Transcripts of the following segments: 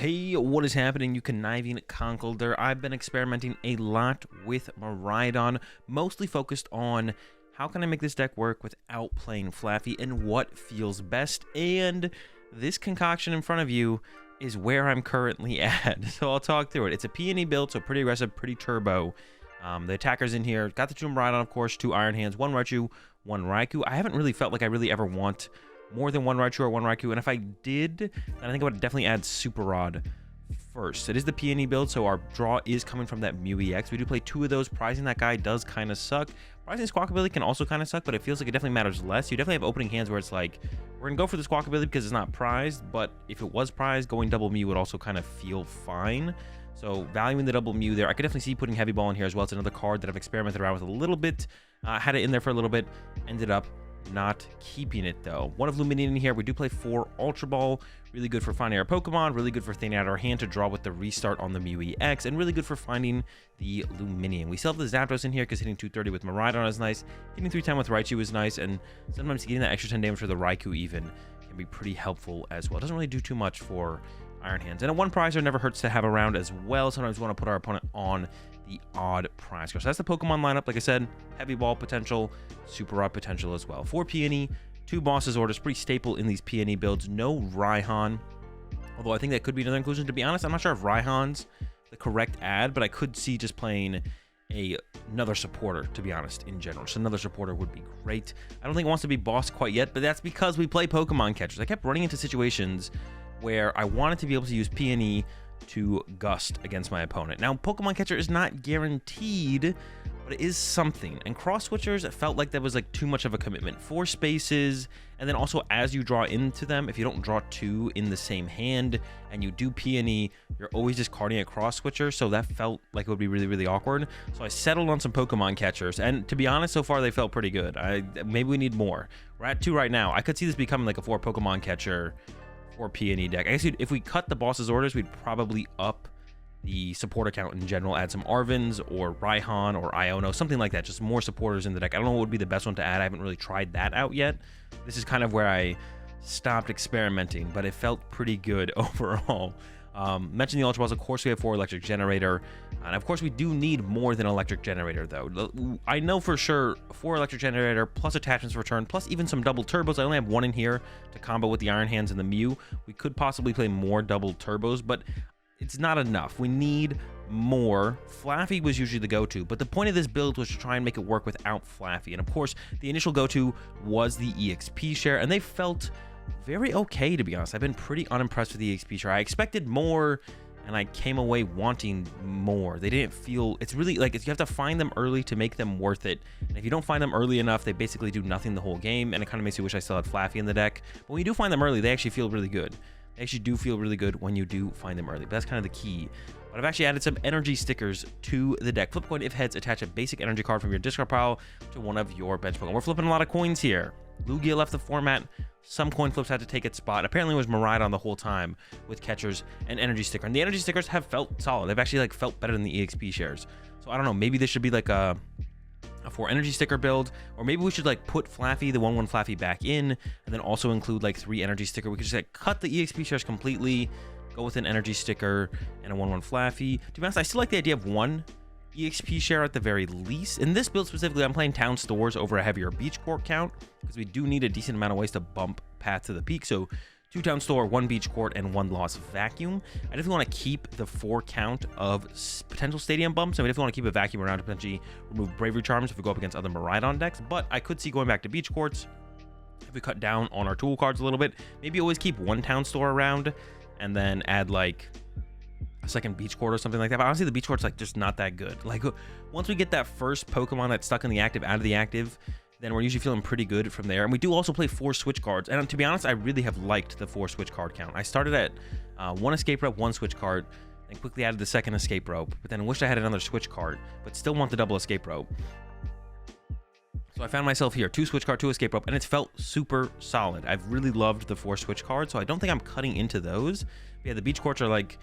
Hey, what is happening, you conniving conkeldurr? I've been experimenting a lot with Miraidon, mostly focused on how can I make this deck work without playing Flaaffy and what feels best, and this concoction in front of you is where I'm currently at, so I'll talk through it. It's a Peony build, so pretty aggressive, pretty turbo. The attackers in here, got the two Miraidon, of course, two Iron Hands, one Raichu, one Raikou. I haven't really felt like I really ever want more than one Raichu or one Raikou, and if I did, then I think I would definitely add Super Rod first. It is the Peony build, so our draw is coming from that MEW EX. We do play two of those. Prizing that guy does kind of suck. Prizing Squawkabilly can also kind of suck, but it feels like it definitely matters less. You definitely have opening hands where it's like, we're going to go for the Squawkabilly because it's not prized, but if it was prized, going double MEW would also kind of feel fine. So valuing the double MEW there, I could definitely see putting Heavy Ball in here as well. It's another card that I've experimented around with a little bit. Had it in there for a little bit, ended up not keeping it though. One of Lumineon in here. We do play 4 Ultra Ball, really good for finding our Pokemon, really good for thinning out our hand to draw with the restart on the MEW EX, and really good for finding the Lumineon. We still have the Zapdos in here because hitting 230 with Miraidon is nice, hitting 310 with Raichu is nice, and sometimes getting that extra 10 damage for the Raikou even can be pretty helpful as well. It doesn't really do too much for Iron Hands, and a one prizer never hurts to have around as well. Sometimes we want to put our opponent on the odd prize. So that's the Pokemon lineup. Like I said, Heavy Ball potential, Super Rod potential as well. 4 Peony, 2 Bosses orders, pretty staple in these Peony builds. No Raihan, although I think that could be another inclusion. To be honest, I'm not sure if Raihan's the correct ad, but I could see just playing another supporter, to be honest, in general. So another supporter would be great. I don't think it wants to be boss quite yet, but that's because we play Pokemon Catchers. I kept running into situations where I wanted to be able to use Peony to gust against my opponent. Now, Pokemon Catcher is not guaranteed, but it is something. And cross switchers, it felt like that was like too much of a commitment. 4 spaces, and then also as you draw into them, if you don't draw 2 in the same hand and you do Peony, you're always discarding a cross switcher, so that felt like it would be really, really awkward. So I settled on some Pokemon Catchers, and to be honest, so far they felt pretty good. Maybe we need more. We're at 2 right now. I could see this becoming like a 4 Pokemon Catcher or Peony deck. I guess if we cut the boss's orders, we'd probably up the supporter count in general, add some Arvins or Raihan or Iono, something like that, just more supporters in the deck. I don't know what would be the best one to add. I haven't really tried that out yet. This is kind of where I stopped experimenting, but it felt pretty good overall. Mention the Ultra Balls, of course we have 4 Electric Generator, and of course we do need more than Electric Generator though. I know for sure 4 Electric Generator plus attachments for turn plus even some double turbos. I only have 1 in here to combo with the Iron Hands and the MEW. We could possibly play more double turbos, but it's not enough. We need more. Flaaffy was usually the go-to, but the point of this build was to try and make it work without Flaaffy, and of course the initial go-to was the EXP share, and they felt very okay, to be honest. I've been pretty unimpressed with the EXP share. I expected more, and I came away wanting more. They didn't feel, it's really like, you have to find them early to make them worth it, and if you don't find them early enough, they basically do nothing the whole game, and it kind of makes you wish I still had Flaaffy in the deck. But when you do find them early, they actually feel really good. They actually do feel really good when you do find them early, but that's kind of the key. But I've actually added some energy stickers to the deck. Flip coin if heads, attach a basic energy card from your discard pile to one of your bench Pokemon. We're flipping a lot of coins here. Lugia left the format. Some coin flips had to take its spot. Apparently it was Miraidon the whole time with catchers and energy sticker. And the energy stickers have felt solid. They've actually like felt better than the EXP shares. So I don't know, maybe this should be like a 4 energy sticker build, or maybe we should like put Flaaffy, the 1/1 Flaaffy back in, and then also include like 3 energy sticker. We could just like cut the EXP shares completely, go with an energy sticker and a 1/1 Flaaffy. To be honest, I still like the idea of 1 EXP share at the very least. In this build specifically, I'm playing Town Stores over a heavier Beach Court count because we do need a decent amount of ways to bump path to the peak. So 2 Town Store, 1 Beach Court, and 1 Lost Vacuum. I definitely want to keep the 4 count of potential stadium bumps. I definitely want to keep a Vacuum around to potentially remove Bravery Charms if we go up against other Miraidon decks. But I could see going back to Beach Courts if we cut down on our tool cards a little bit. Maybe always keep 1 Town Store around and then add like a second Beach Court or something like that. But honestly, the Beach Court's like just not that good. Like once we get that first Pokemon that's stuck in the active out of the active, then we're usually feeling pretty good from there. And we do also play 4 Switch cards. And to be honest, I really have liked the 4 Switch card count. I started at 1 Escape Rope, 1 Switch card, and quickly added the second Escape Rope. But then wished I had another Switch card, but still want the double Escape Rope. So I found myself here, 2 Switch card, 2 Escape Rope, and it's felt super solid. I've really loved the 4 Switch cards, so I don't think I'm cutting into those. But yeah, the Beach Courts are like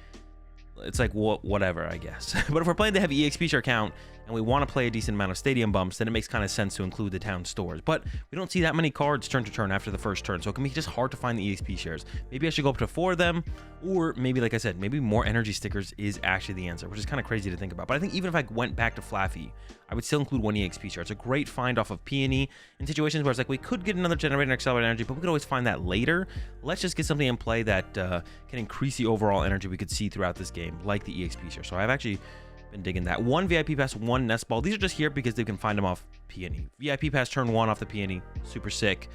it's like whatever, I guess. But if we're playing the heavy EXP share count and we want to play a decent amount of stadium bumps, then it makes kind of sense to include the town stores. But we don't see that many cards turn to turn after the first turn, so it can be just hard to find the EXP shares. Maybe I should go up to 4 of them, or maybe, like I said, maybe more energy stickers is actually the answer, which is kind of crazy to think about. But I think even if I went back to Flaaffy, I would still include 1 EXP share. It's a great find off of Peony in situations where it's like we could get another generator and accelerate energy, but we could always find that later. Let's just get something in play that can increase the overall energy we could see throughout this game, like the EXP share. So I've actually been digging that. 1 VIP Pass, 1 Nest Ball. These are just here because they can find them off Peony. VIP Pass turn 1 off the Peony, super sick.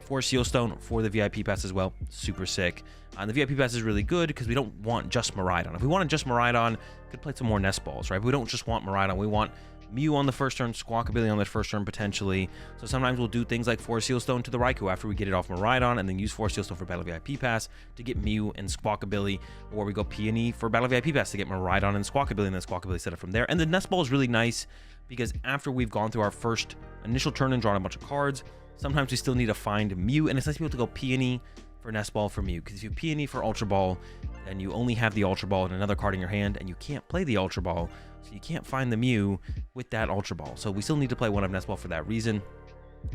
4 Seal Stone for the VIP Pass as well, super sick. And the VIP Pass is really good because we don't want just Miraidon. If we wanted just Miraidon, we could play some more Nest Balls, right? But we don't just want Miraidon. We want Mew on the first turn, Squawkabilly on the first turn potentially. So sometimes we'll do things like 4 Seal Stone to the Raikou after we get it off Miraidon, and then use 4 Seal Stone for Battle VIP Pass to get Mew and Squawkabilly, or we go Peony for Battle VIP Pass to get Miraidon and Squawkabilly, and then Squawkabilly set up from there. And the Nest Ball is really nice because after we've gone through our first initial turn and drawn a bunch of cards, sometimes we still need to find Mew, and it's nice to be able to go Peony for Nest Ball for Mew, because if you Peony for Ultra Ball, then you only have the Ultra Ball and another card in your hand, and you can't play the Ultra Ball, so you can't find the Mew with that Ultra Ball. So we still need to play 1 of Nest Ball for that reason.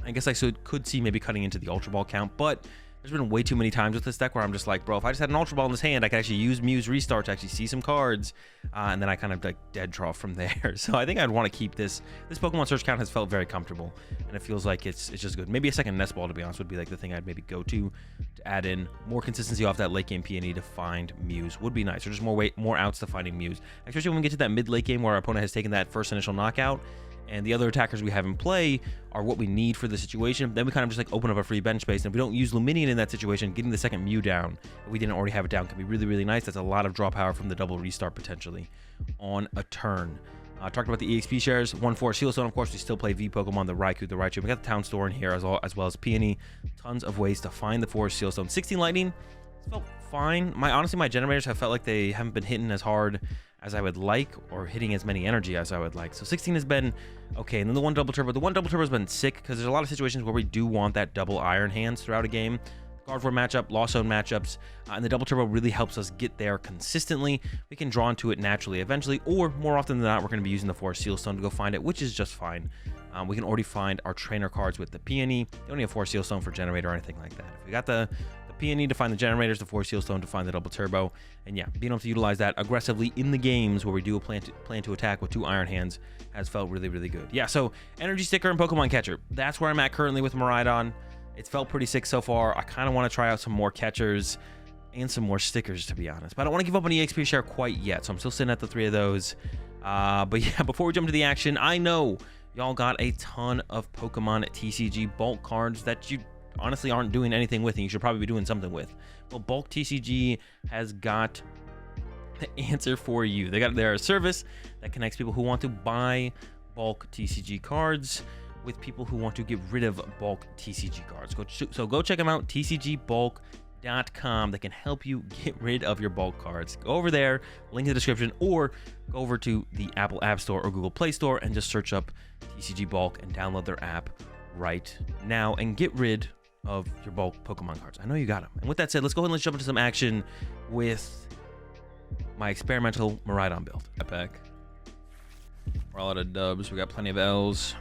I guess I could see maybe cutting into the Ultra Ball count, but there's been way too many times with this deck where I'm just like, bro, if I just had an Ultra Ball in his hand, I could actually use Mew's Restart to actually see some cards, and then I kind of like dead draw from there. So I think I'd want to keep this. This Pokemon search count has felt very comfortable, and it feels like it's just good. Maybe a second Nest Ball, to be honest, would be like the thing I'd maybe go to add in more consistency off that late game Peony to find Mews would be nice, or just more outs to finding Mews, especially when we get to that mid late game where our opponent has taken that first initial knockout, and the other attackers we have in play are what we need for the situation. Then we kind of just like open up a free bench space, and if we don't use Lumineon in that situation, getting the second Mew down, if we didn't already have it down, can be really, really nice. That's a lot of draw power from the double restart potentially on a turn. Talked about the EXP shares. 1-4 Seal Stone, of course, we still play V Pokemon, the Raikou, the Raichu. We got the Town Store in here as well as Peony. Tons of ways to find the 4 Seal Stone. 16 Lightning, it's felt fine. Honestly, my generators have felt like they haven't been hitting as hard as I would like, or hitting as many energy as I would like. So 16 has been okay. And then the 1 Double Turbo. The 1 Double Turbo has been sick because there's a lot of situations where we do want that double Iron Hands throughout a game. Guard War matchup, Lost Zone matchups, and the Double Turbo really helps us get there consistently. We can draw into it naturally eventually, or more often than not, we're going to be using the 4 Seal Stone to go find it, which is just fine. We can already find our trainer cards with the Peony. You don't need a 4 Seal Stone for Generator or anything like that. If we got the Peony to find the generators, the 4 Seal Stone to find the Double Turbo, and yeah, being able to utilize that aggressively in the games where we do plan to attack with 2 Iron Hands has felt really, really good. Yeah, so Energy Sticker and Pokemon Catcher, that's where I'm at currently with Miraidon. It's felt pretty sick so far. I kind of want to try out some more catchers and some more stickers, to be honest, but I don't want to give up on EXP share quite yet, so I'm still sitting at the 3 of those. But yeah, before we jump to the action, I know y'all got a ton of Pokemon TCG bulk cards that you honestly aren't doing anything with, and you should probably be doing something with. Well, Bulk TCG has got the answer for you. They're a service that connects people who want to buy bulk TCG cards with people who want to get rid of bulk TCG cards. So go check them out, tcgbulk.com. They can help you get rid of your bulk cards. Go over there, link in the description, or go over to the Apple App Store or Google Play Store and just search up TCG Bulk and download their app right now and get rid of your bulk Pokemon cards. I know you got them. And with that said, let's go ahead and let's jump into some action with my experimental Miraidon build. Back. We're all out of dubs. We got plenty of L's.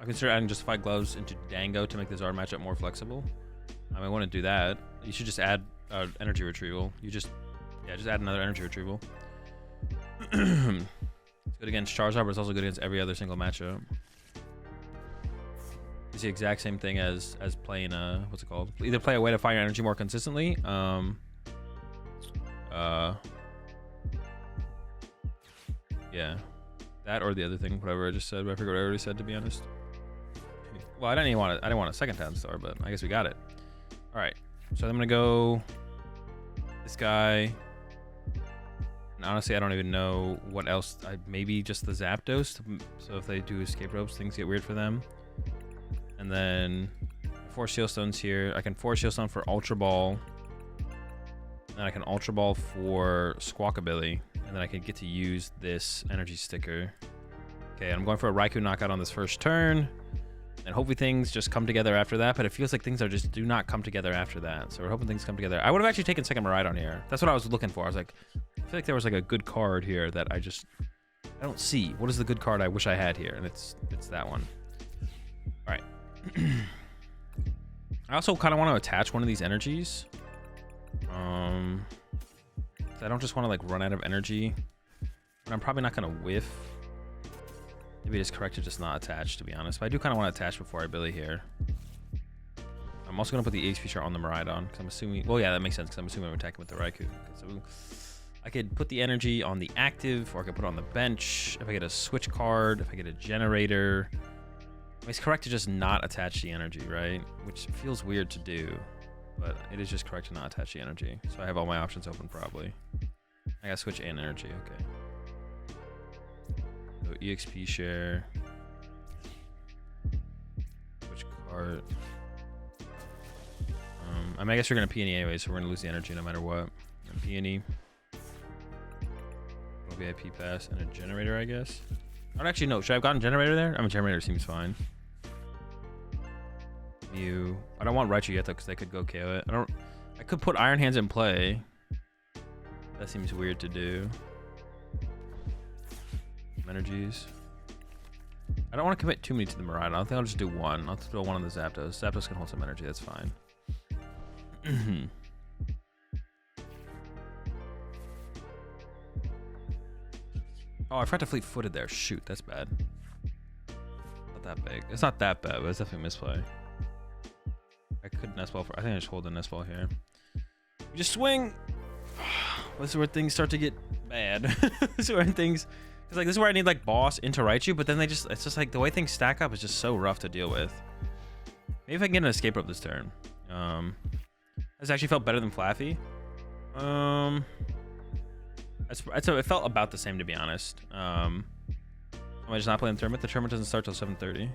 I consider adding Justified Gloves into Dango to make the Zard matchup more flexible. I want to do that. You should just add energy retrieval. Just add another energy retrieval. It's good against Charizard, but it's also good against every other single matchup. It's the exact same thing as playing what's it called? Either play a way to fire energy more consistently. Yeah, that or the other thing, whatever I just said. I forgot what I already said, to be honest. Well, I didn't want a second Town Store, but I guess we got it. All right, so I'm gonna go this guy. And honestly, I don't even know what else. Maybe just the Zapdos. So if they do escape ropes, things get weird for them. And then 4 Seal Stones here. I can 4 Seal Stone for Ultra Ball. And I can Ultra Ball for Squawkabilly. And then I can get to use this energy sticker. Okay, I'm going for a Raikou knockout on this first turn. And hopefully things just come together after that, but it feels like things are just do not come together after that. So we're hoping things come together. I would have actually taken second Miraidon here. That's what I was looking for. I was like, I feel like there was like a good card here that I don't see. What is the good card I wish I had here? And it's that one. All right. I also kind of want to attach one of these energies. I don't just want to like run out of energy. But I'm probably not going to whiff. Maybe it's correct to just not attach, to be honest. But I do kind of want to attach before I Billy here. I'm also going to put the HP chart on the Miraidon, because I'm assuming... Well, yeah, that makes sense, because I'm assuming I'm attacking with the Raikou. So I could put the energy on the active, or I could put it on the bench. If I get a switch card, if I get a generator... I mean, it's correct to just not attach the energy, right? Which feels weird to do, but it is just correct to not attach the energy. So I have all my options open, probably. I got switch and energy, okay. So EXP share. Switch card. I mean, I guess we're gonna Peony anyway, so we're gonna lose the energy no matter what. Peony. VIP Pass and a generator, I guess. Oh, actually, no. Should I have gotten generator there? I mean, generator seems fine. Mew. I don't want Raichu yet though, because they could go KO it. I could put Iron Hands in play. That seems weird to do. Energies. I don't want to commit too many to the Miraidon. I think I'll just do one. I'll throw one on the Zapdos. Zapdos can hold some energy. That's fine. Oh, I forgot to fleet-footed there. Shoot, that's bad. Not that big. It's not that bad, but it's definitely a misplay. I could Nest Ball for... I think I just hold the Nest Ball here. You just swing! This is where things start to get bad. This is where things... Because like, this is where I need like boss into Raichu, but then they just... It's just like the way things stack up is just so rough to deal with. Maybe if I can get an Escape Rope this turn. This actually felt better than Flaaffy. So it felt about the same, to be honest. Am I just not playing the tournament? The tournament doesn't start till 7:30.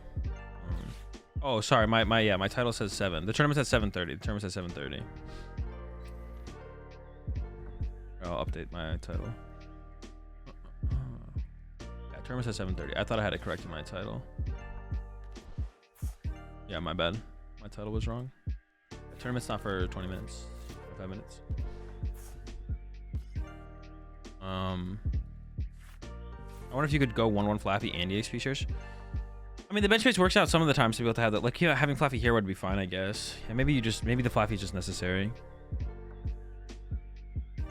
Oh, sorry. My title says 7. The tournament says 7:30. The tournament says 7:30. I'll update my title. Yeah, tournament says 7:30. I thought I had it correct in my title. Yeah, my bad. My title was wrong. The tournament's not for 20 minutes. 5 minutes. I wonder if you could go 1/1 Flaaffy and EXP shares. I mean, the bench space works out some of the times to be able to have that. Like, yeah, having Flaaffy here would be fine, I guess. Yeah, maybe the Flaaffy is just necessary.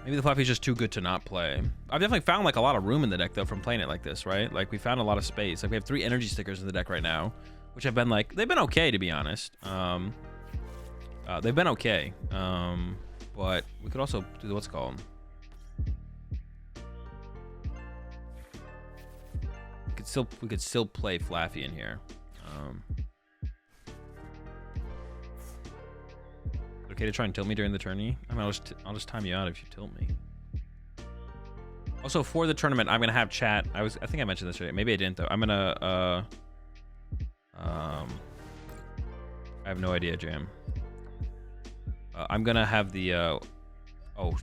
Maybe the Flaaffy is just too good to not play. I've definitely found like a lot of room in the deck though from playing it like this, right? Like we found a lot of space. Like we have 3 energy stickers in the deck right now, which have been like, they've been okay to be honest. They've been okay. But we could also do what's it called? We could still play Flaaffy in here. Okay to try and tilt me during the tourney? I mean, I'll just time you out if you tilt me. Also, for the tournament, I'm gonna have chat. I think I mentioned this already. Maybe I didn't though. I'm gonna I have no idea, Jam. I'm gonna have the oh,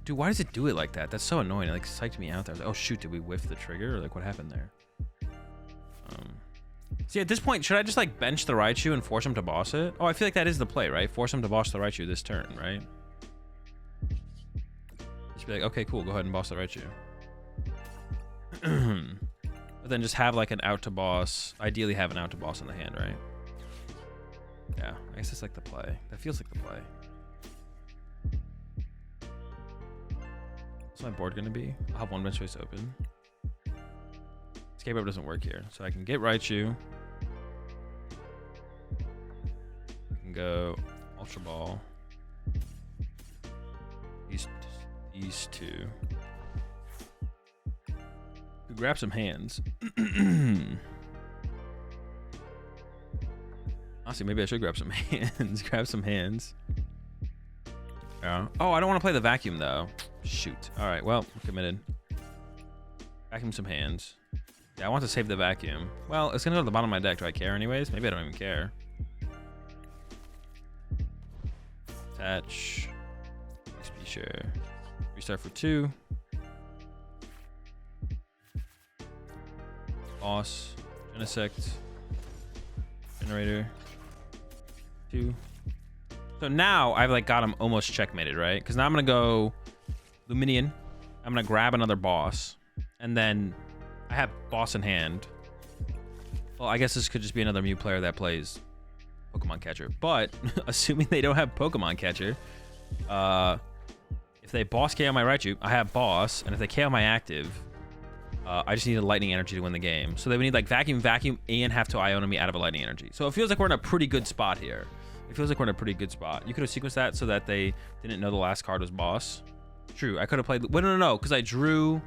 dude, why does it do it like that? That's so annoying. It like psyched me out there. I was like, oh shoot, did we whiff the trigger? Or like what happened there? See, at this point, should I just like bench the Raichu and force him to boss it? Oh, I feel like that is the play, right? Force him to boss the Raichu this turn, right? Just be like, okay, cool, go ahead and boss the Raichu. But then just have like an out to boss. Ideally have an out to boss in the hand, right? Yeah, I guess it's like the play. That feels like the play. What's my board gonna be? I'll have one bench space open. Escape Rope doesn't work here, so I can get Raichu. I can go Ultra Ball. These two. Could grab some hands. Honestly, maybe I should grab some hands. Grab some hands. Yeah. Oh, I don't want to play the vacuum though. Shoot. All right. Well, I'm committed. Vacuum some hands. Yeah, I want to save the vacuum. Well, it's gonna go to the bottom of my deck. Do I care anyways? Maybe I don't even care. Attach. XP share. Restart for 2. Boss. Genesect. Generator 2. So now I've like got him almost checkmated, right? Because now I'm gonna go Lumineon. I'm gonna grab another boss, and then I have boss in hand. Well, I guess this could just be another Mew player that plays Pokemon Catcher. But assuming they don't have Pokemon Catcher, if they boss KO my Raichu, I have boss, and if they KO my active, I just need a lightning energy to win the game. So they would need like vacuum, and have to Iona me out of a lightning energy. So it feels like we're in a pretty good spot here. It feels like we're in a pretty good spot. You could have sequenced that so that they didn't know the last card was boss. True, I could have played... Wait, no, because I drew...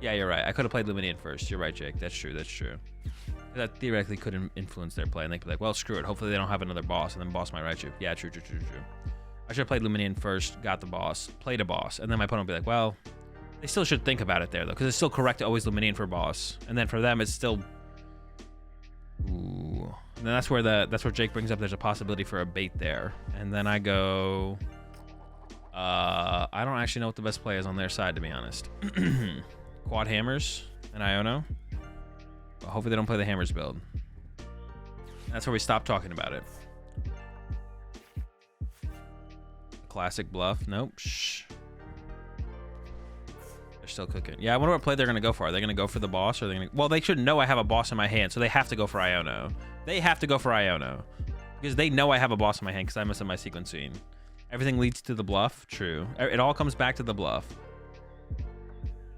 Yeah, you're right. I could have played Lumineon first. You're right, Jake. That's true. That theoretically could influence their play, and they could be like, well, screw it. Hopefully they don't have another boss, and then boss my Raichu. Yeah, true. I should have played Lumineon first, got the boss, played a boss, and then my opponent would be like, well, they still should think about it there, though, because it's still correct to always Lumineon for boss. And then for them, it's still... Ooh. And then that's where Jake brings up there's a possibility for a bait there. And then I go... I don't actually know what the best play is on their side, to be honest. Quad Hammers and Iono. But hopefully they don't play the Hammers build. That's where we stop talking about it. Classic bluff. Nope. Shh. They're still cooking. Yeah, I wonder what play they're going to go for. Are they going to go for the boss? Or are they going to... Well, they should know I have a boss in my hand, so they have to go for Iono. They have to go for Iono. Because they know I have a boss in my hand because I messed up my sequencing. Everything leads to the bluff. True. It all comes back to the bluff.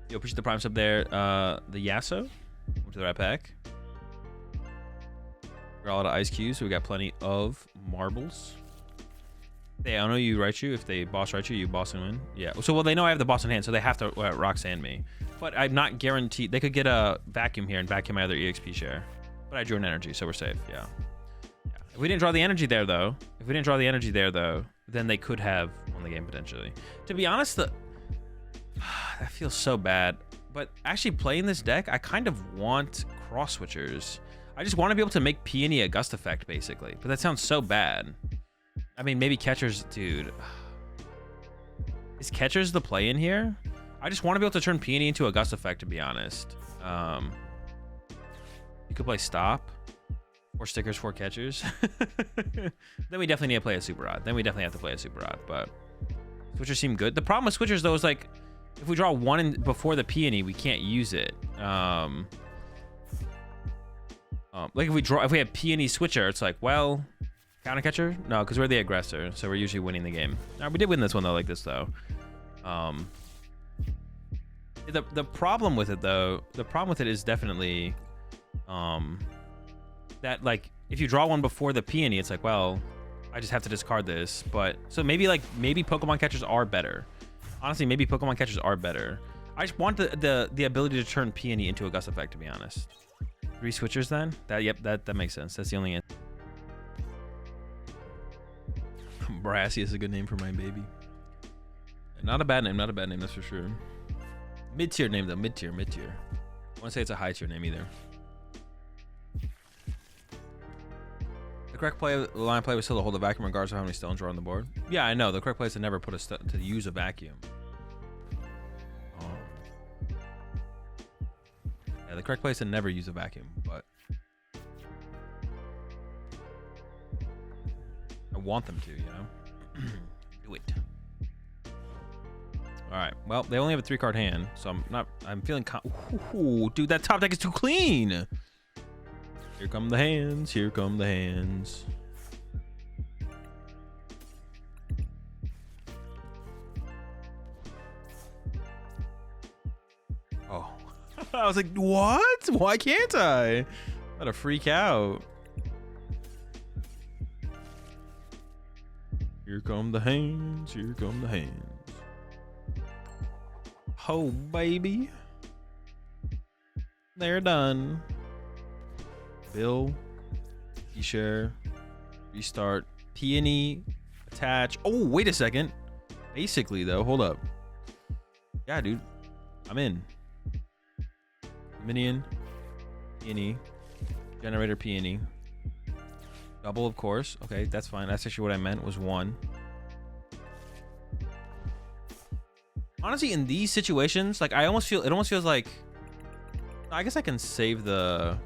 Yo, appreciate the prime sub there. The Yasuo. Went to the right pack. We're all out of ice cubes, so we got plenty of marbles. Hey, I don't know you Raichu. If they boss Raichu, you boss and win. Yeah. So, well, they know I have the boss in hand, so they have to rock sand me. But I'm not guaranteed. They could get a vacuum here and vacuum my other EXP share. But I drew an energy, so we're safe. Yeah. If we didn't draw the energy there, though, then they could have won the game potentially. To be honest, that feels so bad. But actually playing this deck, I kind of want cross switchers. I just want to be able to make Peony a gust effect, basically. But that sounds so bad. I mean, maybe catchers, dude. Is catchers the play in here? I just want to be able to turn Peony into a gust effect, to be honest. You could play stop. 4 stickers, 4 catchers. Then we definitely need to play a super odd. Then we definitely have to play a super odd. But switchers seem good. The problem with switchers, though, is like if we draw one before the Peony, we can't use it. Like if we have Peony switcher, it's like, well, counter catcher? No, because we're the aggressor, so we're usually winning the game. We did win this one though, like this though. The problem with it though, is definitely that like if you draw one before the Peony, it's like, well, I just have to discard this. But so maybe Pokemon catchers are better. Honestly, maybe Pokemon catchers are better. I just want the ability to turn Peony into a gust effect, to be honest. 3 switchers then? That makes sense. That's the only answer. Brassy is a good name for my baby. Not a bad name, that's for sure. Mid-tier name though, mid-tier. I want to say it's a high-tier name either. The correct line of play was still to hold the vacuum regardless of how many stones are on the board. Yeah, I know. The correct play is to never put to use a vacuum. Yeah, the correct play is to never use a vacuum, but I want them to, you know? Do it. All right. Well, they only have a 3-card hand, so I'm feeling ooh, dude, that top deck is too clean. Here come the hands. Here come the hands. Oh. I was like, what? Why can't I? I'm about to freak out. Here come the hands. Here come the hands. Oh, baby. They're done. Bill, share, restart, Peony, attach. Oh, wait a second. Basically, though, hold up. Yeah, dude, I'm in. Minion, Peony, generator Peony. Double, of course. Okay, that's fine. That's actually what I meant was 1. Honestly, in these situations, like it almost feels like I guess I can save the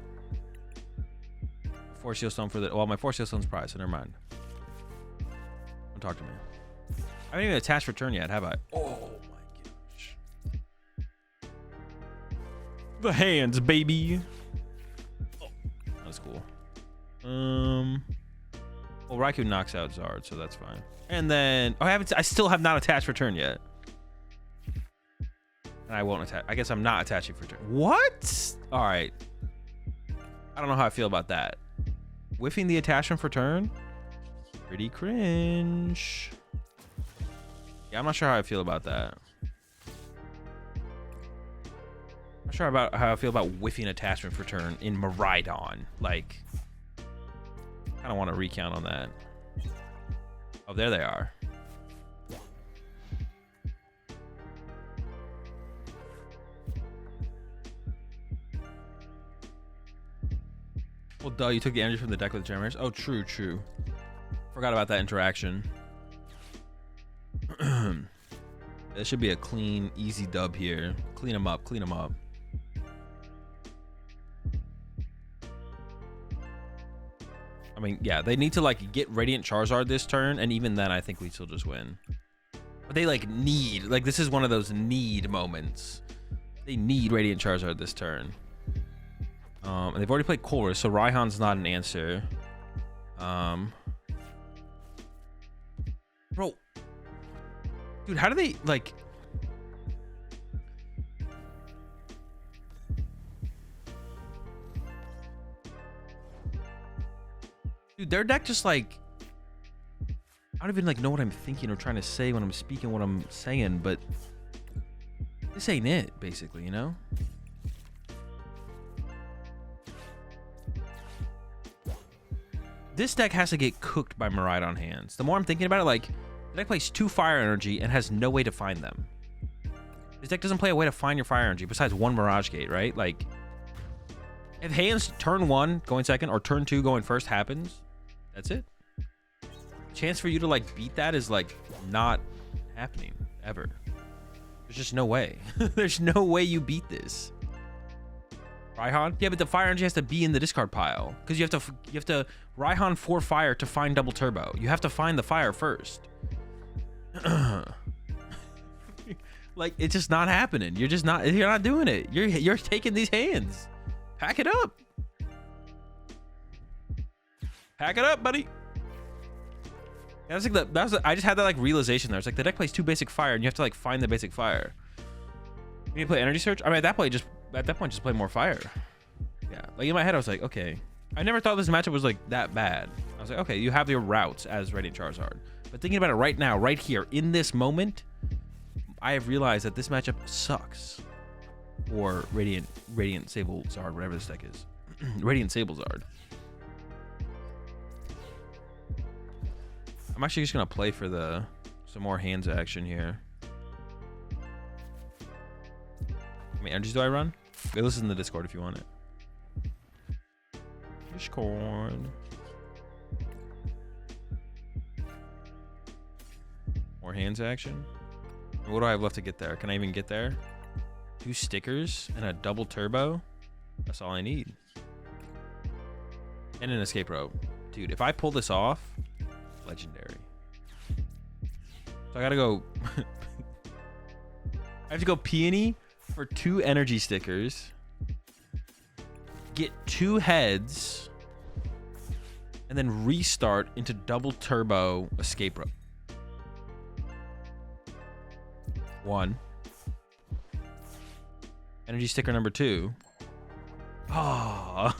Force Seal Stone for the... Well, my Force Seal Stone's prize, so never mind. Don't talk to me. I haven't even attached return yet, have I? Oh my gosh. The hands, baby. Oh, that's cool. Well, Raikou knocks out Zard, so that's fine. And then... Oh, I still have not attached return yet. And I won't attach. I guess I'm not attaching for turn. What? All right. I don't know how I feel about that. Whiffing the attachment for turn? Pretty cringe. Yeah, I'm not sure how I feel about that. I'm not sure about how I feel about whiffing attachment for turn in Miraidon. Like, I don't want to recount on that. Oh, there they are. Well, duh, you took the energy from the deck with the generators. Oh, true, true. Forgot about that interaction. There should be a clean, easy dub here. Clean them up, clean them up. I mean, yeah, they need to, like, get Radiant Charizard this turn, and even then, I think we still just win. But they, like, need... Like, this is one of those need moments. They need Radiant Charizard this turn. And they've already played Chorus, so Raihan's not an answer. Bro. Dude, how do they, like... Dude, their deck just, like... I don't even, like, know what I'm thinking or trying to say when I'm speaking what I'm saying, but... This ain't it, basically, you know? This deck has to get cooked by Miraidon hands. The more I'm thinking about it, like, the deck plays 2 fire energy and has no way to find them. This deck doesn't play a way to find your fire energy besides 1 Mirage Gate, right? Like, if hands turn 1 going second or turn 2 going first happens, that's it. Chance for you to, like, beat that is, like, not happening ever. There's just no way. There's no way you beat this. Raihan? Yeah, but the fire energy has to be in the discard pile because you have to Raihan for fire to find double turbo. You have to find the fire first. Like, it's just not happening. You're not doing it. You're taking these hands. Pack it up. Pack it up, buddy. Yeah, I just had that, like, realization there. It's like the deck plays 2 basic fire and you have to, like, find the basic fire. You need to play energy search. I mean, at that point just play more fire. Yeah, like, in my head I was like, okay, I never thought this matchup was, like, that bad. I was like, okay, you have your routes as Radiant Charizard, but thinking about it right now, right here in this moment, I have realized that this matchup sucks. Or Radiant Sable Zard, whatever this deck is. Radiant Sable Zard. I'm actually just gonna play for some more hands action here. How many energies do I run? Go listen to the Discord if you want it. Discord. More hands action. What do I have left to get there? Can I even get there? 2 stickers and a double turbo. That's all I need. And an escape rope. Dude, if I pull this off, legendary. So I gotta go. I have to go Peony for 2 energy stickers, get 2 heads, and then restart into double turbo escape rope. 1. Energy sticker number 2. Oh.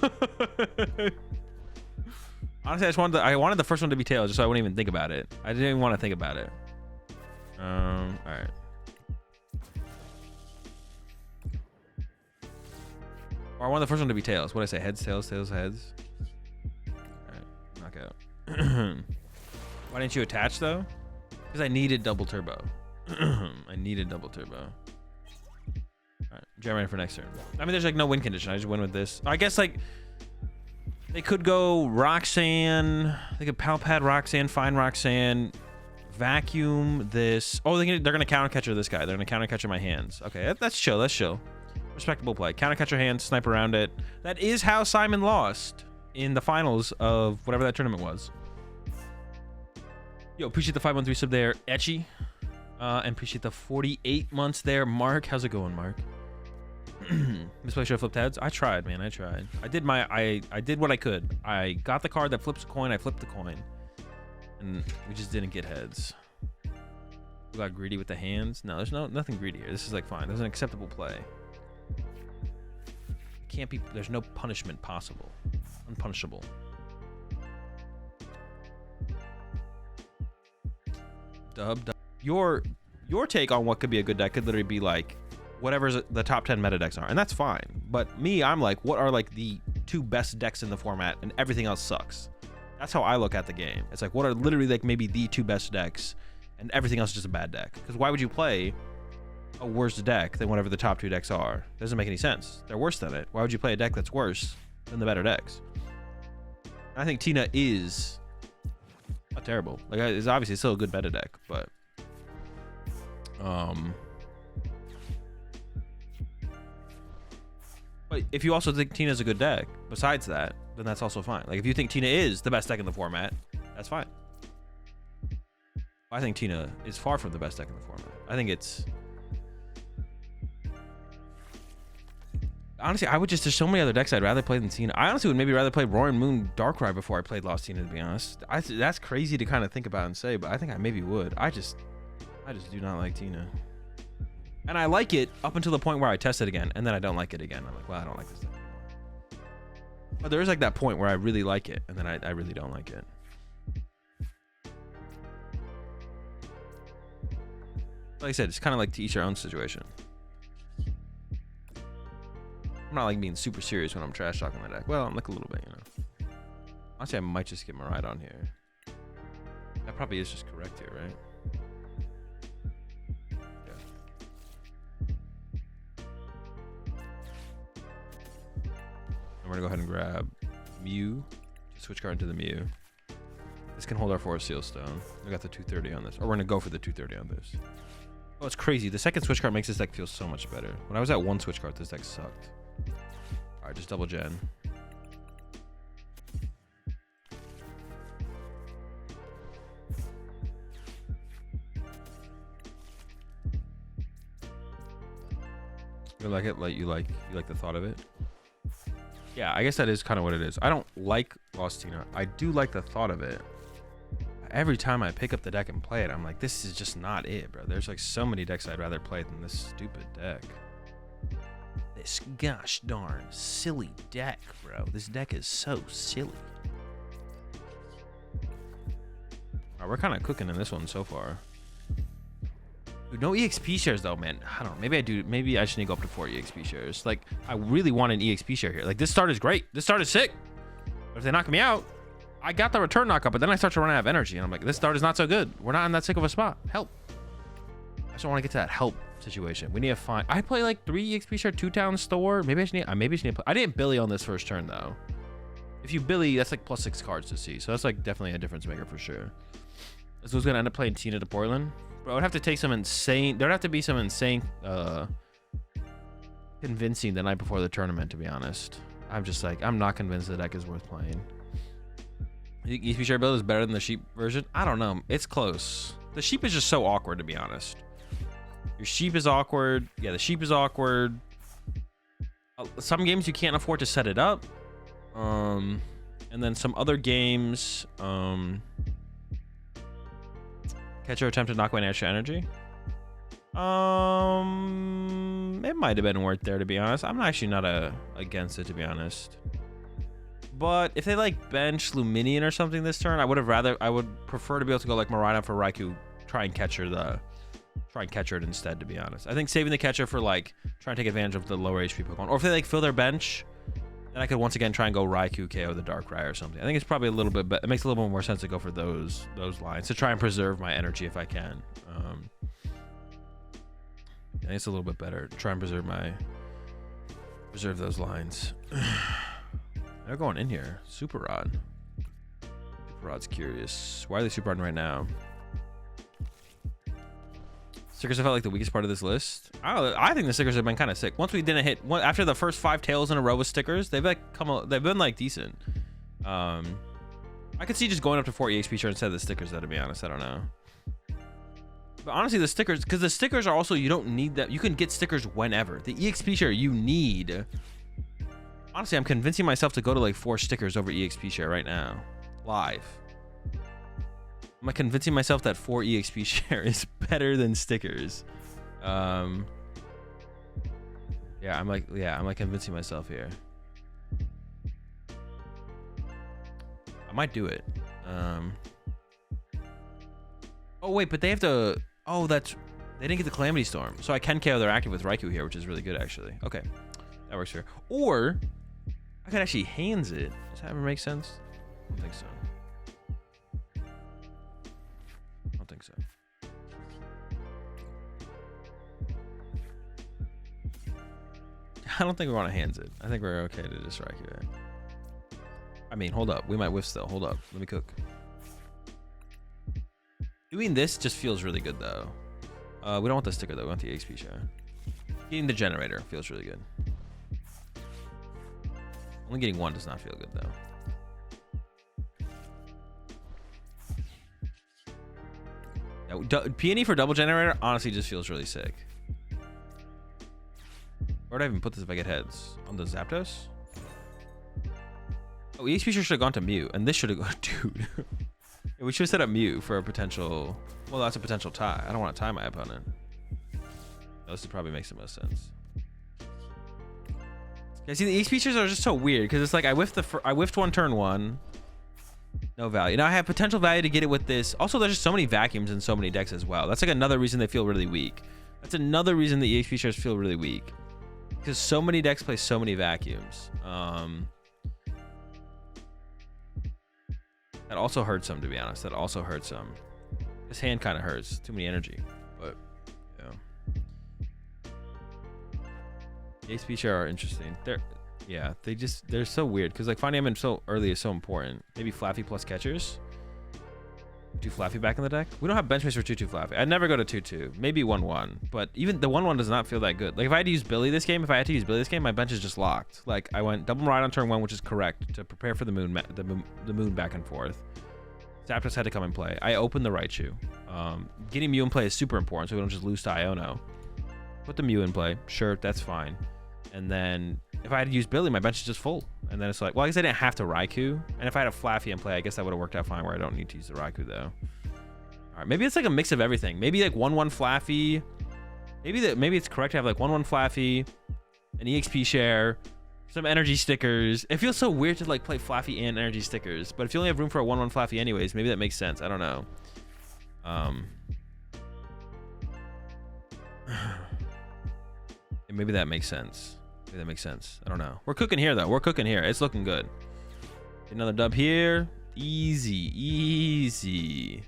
Honestly, I wanted the first one to be tails just so I wouldn't even think about it. I didn't even want to think about it. All right. Or I wanted the first one to be tails. What did I say? Heads, tails, tails, heads. All right, knockout. Why didn't you attach though? Because I needed double turbo. I needed double turbo. All right, generator for next turn. I mean, there's like no win condition. I just win with this. I guess like they could go Roxanne. They could Palpad Roxanne, find Roxanne, vacuum this. Oh, they're gonna counter catcher this guy. They're gonna counter catcher my hands. Okay, that's chill. That's chill. Respectable play. Counter catcher hands, snipe around it. That is how Simon lost. in the finals of whatever that tournament was. Yo, appreciate the 513 sub there, Etchy. And appreciate the 48 months there, Mark. How's it going, Mark? Misplay should have flipped heads. I tried, man. I tried. I did what I could. I got the card that flips a coin. I flipped the coin, and we just didn't get heads. We got greedy with the hands. No, there's nothing greedy here. This is like fine. There's an acceptable play. It can't be. There's no punishment possible. Unpunishable. Dub. Your take on what could be a good deck could literally be like whatever's the top 10 meta decks are, and that's fine. But me, I'm like, what are like the 2 best decks in the format, and everything else sucks. That's how I look at the game. It's like, what are literally like maybe the 2 best decks, and everything else is just a bad deck. Because why would you play a worse deck than whatever the top 2 decks are? It doesn't make any sense. They're worse than it. Why would you play a deck that's worse than the better decks? I think Tina is not terrible. Like, it's obviously still a good meta deck, but but if you also think Tina's a good deck, besides that, then that's also fine. Like, if you think Tina is the best deck in the format, that's fine. I think Tina is far from the best deck in the format. I think it's... Honestly, I would just... There's so many other decks I'd rather play than Tina. I honestly would maybe rather play Roaring Moon Darkrai before I played Lost Tina, to be honest. That's crazy to kind of think about and say, but I think I maybe would. I just do not like Tina. And I like it up until the point where I test it again, and then I don't like it again. I'm like, well, I don't like this deck anymore. But there is like that point where I really like it, and then I really don't like it. Like I said, it's kind of like to each your own situation. I'm not like being super serious when I'm trash talking my deck. Well, I'm like a little bit, you know. Honestly, I might just get Miraidon here. That probably is just correct here, right? We're gonna go ahead and grab Mew. Switch card into the Mew. This can hold our Forest Seal Stone. We got the 230 on this. Or we're gonna go for the 230 on this. Oh, it's crazy. The second switch card makes this deck feel so much better. When I was at 1 switch card, this deck sucked. Alright, just double gen. You like it? Like you like the thought of it? Yeah, I guess that is kind of what it is. I don't like Lost Tina. I do like the thought of it. Every time I pick up the deck and play it, I'm like, this is just not it, bro. There's like so many decks I'd rather play than this stupid deck. This gosh darn silly deck, bro. This deck is so silly. All right, we're kind of cooking in this one so far. Dude, no EXP shares though, man. I don't know. Maybe I do. Maybe I should need to go up to 4 EXP shares. Like, I really want an EXP share here. Like, this start is great. This start is sick. But if they knock me out, I got the return knockup, but then I start to run out of energy, and I'm like, this start is not so good. We're not in that sick of a spot. Help. I just want to get to that help situation. We need to find... I play like 3 EXP share, 2 Town Store. Maybe I should need to play... I didn't Billy on this first turn, though. If you Billy, that's like +6 cards to see. So that's like definitely a difference maker for sure. So who's going to end up playing Tina to Portland? Bro, I would have to take some insane... There'd have to be some insane convincing the night before the tournament, to be honest. I'm just like, I'm not convinced the deck is worth playing. You think EXP share build is better than the sheep version? I don't know. It's close. The sheep is just so awkward, to be honest. Your sheep is awkward. Yeah, the sheep is awkward. Some games you can't afford to set it up. And then some other games... Catcher attempted to knock away extra energy. It might have been worth there, to be honest. I'm actually not against it, to be honest. But if they like bench Lumineon or something this turn, I would prefer to be able to go like Miraidon for Raikou, try and catcher it instead, to be honest. I think saving the catcher for like trying to take advantage of the lower HP Pokemon, or if they like fill their bench, then I could once again try and go Raikou KO the Darkrai or something. I think it's probably a little bit better. It makes a little bit more sense to go for those lines to try and preserve my energy if I can. I think it's a little bit better to try and preserve those lines. They're going in here. Super Rod. Super Rod's curious. Why are they Super Rod right now? Stickers have felt like the weakest part of this list. I think the stickers have been kind of sick. Once we didn't hit after the first 5 tails in a row with stickers, they've like they've been like decent. I could see just going up to 4 EXP shards instead of the stickers, though, to be honest. I don't know. But honestly, the stickers, because the stickers are also, you don't need that. You can get stickers whenever. The EXP share you need. Honestly, I'm convincing myself to go to like 4 stickers over EXP share right now. Live. I'm like convincing myself that 4 EXP share is better than stickers. Yeah, I'm like convincing myself here. I might do it. Oh wait, but they have to. Oh, they didn't get the Calamity Storm, so I can KO their active with Raikou here, which is really good actually. Okay, that works here. Or I could actually hands it. Does that ever make sense? I don't think so. I don't think so. I don't think we want to hands it. I think we're okay to just Raikou it. I mean, hold up. We might whiff still. Hold up. Let me cook. Doing this just feels really good, though. We don't want the sticker, though. We want the XP share. Getting the generator feels really good. Only getting 1 does not feel good, though. Yeah, Peony for double generator honestly just feels really sick. Where would I even put this if I get heads? On the Zapdos? Oh, EXP should have gone to Mew, and this should have gone, dude. We should have set up Mew for a potential. Well, that's a potential tie. I don't want to tie my opponent. This probably makes the most sense. Yeah, see, the EXP shares are just so weird because it's like I whiffed one turn 1, no value. Now I have potential value to get it with this. Also, there's just so many vacuums in so many decks as well. That's like another reason they feel really weak. That's another reason the EXP shares feel really weak because so many decks play so many vacuums. That also hurts some, to be honest. That also hurts some. This hand kind of hurts. Too many energy. But, yeah. The XP share are interesting. They're so weird. Because, like, finding them in so early is so important. Maybe Flaaffy plus catchers. 2 Flaaffy back in the deck. We don't have bench space for 2-2 Flaaffy. I'd never go to 2-2. Maybe 1-1. But even the 1-1 does not feel that good. Like, if I had to use Billy this game, my bench is just locked. Like, I went double Miraidon on turn 1, which is correct, to prepare for the moon back and forth. Zapdos had to come and play. I opened the Raichu. Getting Mew in play is super important, so we don't just lose to Iono. Put the Mew in play. Sure, that's fine. And then if I had to use Billy, my bench is just full. And then it's like, well, I guess I didn't have to Raikou. And if I had a Flaaffy in play, I guess that would have worked out fine where I don't need to use the Raikou, though. All right, maybe it's like a mix of everything. Maybe like 1-1 Flaaffy. Maybe it's correct to have like 1-1 Flaaffy, an EXP share, some energy stickers. It feels so weird to like play Flaaffy and energy stickers. But if you only have room for a 1-1 Flaaffy anyways, maybe that makes sense. I don't know. Maybe that makes sense. Maybe that makes sense. I don't know. We're cooking here, though. We're cooking here. It's looking good. Another dub here. Easy, easy.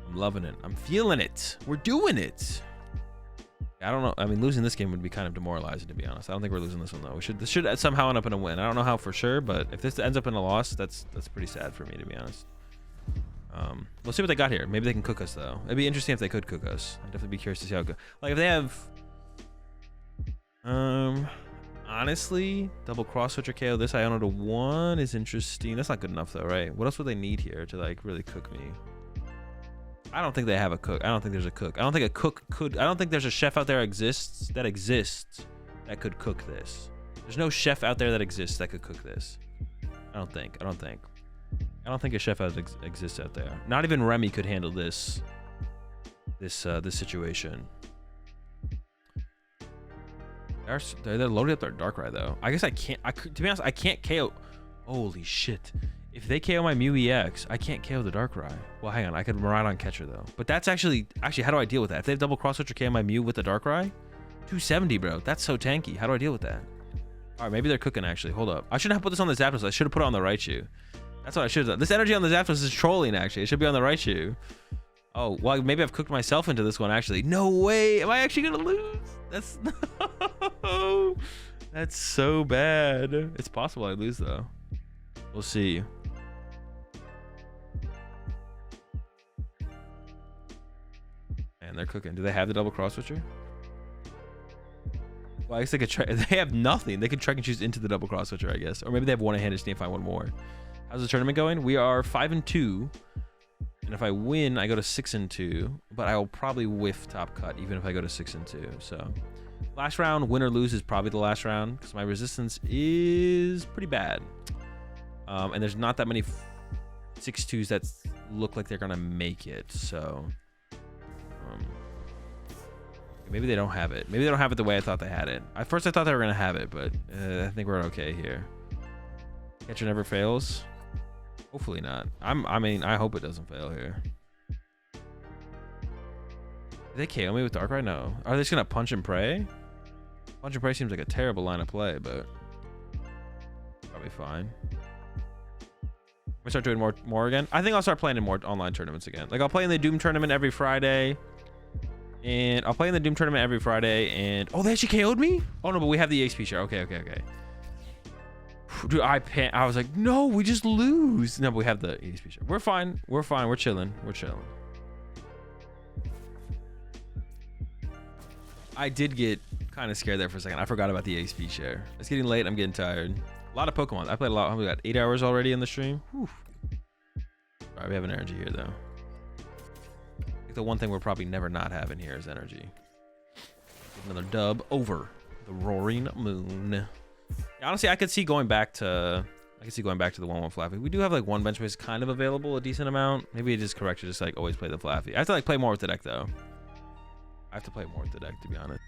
I'm loving it. I'm feeling it. We're doing it. I don't know. I mean, losing this game would be kind of demoralizing, to be honest. I don't think we're losing this one, though. This should somehow end up in a win. I don't know how for sure, but if this ends up in a loss, that's pretty sad for me, to be honest. We'll see what they got here. Maybe they can cook us, though. It'd be interesting if they could cook us. I'd definitely be curious to see how it goes. Like, if they have... honestly, double cross switcher KO this Iono to 1 is interesting. That's not good enough, though, right? What else would they need here to, like, really cook me? I don't think they have a cook. I don't think there's a cook. I don't think a cook could... I don't think there's a chef out there that exists that could cook this. There's no chef out there that exists that could cook this. I don't think a chef exists out there. Not even Remy could handle this situation. They're loaded up their Darkrai, though. I guess I can't. To be honest, I can't KO. Holy shit! If they KO my Mew EX, I can't KO the Darkrai. Well, hang on. I could Miraidon Catcher, though. But that's actually how do I deal with that? If they have double cross switch or KO my Mew with the Darkrai, 270, bro. That's so tanky. How do I deal with that? All right, maybe they're cooking. Actually, hold up. I shouldn't have put this on the Zapdos. I should have put it on the Raichu. That's what I should have done. This energy on the Zapdos is trolling. Actually, it should be on the Raichu. Oh, well, maybe I've cooked myself into this one, actually. No way. Am I actually going to lose? That's... No. That's so bad. It's possible I lose, though. We'll see. Man, they're cooking. Do they have the double cross switcher? Well, I guess they could try. They have nothing. They could track and choose into the double cross switcher, I guess. Or maybe they have one in hand and just need to find one more. How's the tournament going? We are 5-2. And if I win, I go to 6-2. But I will probably whiff top cut, even if I go to 6-2. So last round, win or lose, is probably the last round because my resistance is pretty bad. And there's not that many 6-2s that look like they're gonna make it. So maybe they don't have it. Maybe they don't have it the way I thought they had it. At first I thought they were gonna have it, but I think we're okay here. Catcher never fails. Hopefully not. I mean, I hope it doesn't fail here. Do they KO me with Dark right now? Are they just gonna punch and pray? Punch and pray seems like a terrible line of play, but probably fine. We start doing more again. I think I'll start playing in more online tournaments again. Like I'll play in the Doom tournament every Friday. And I'll play in the Doom tournament every Friday. And oh, they actually KO'd me? Oh no, but we have the XP share. Okay. Dude, I was like, no, we just lose. No, but we have the XP share. We're fine. We're chilling. I did get kind of scared there for a second. I forgot about the XP share. It's getting late. I'm getting tired. A lot of Pokemon. I played a lot. We got 8 hours already in the stream. Whew. All right, we have an energy here though. I think the one thing we're probably never not having here is energy. Another dub over the Roaring Moon. Yeah, honestly, I could see going back to the 1-1 Flaaffy. We do have like one bench space kind of available, a decent amount. Maybe it is correct to just like always play the Flaaffy. I have to like play more with the deck though. I have to play more with the deck, to be honest.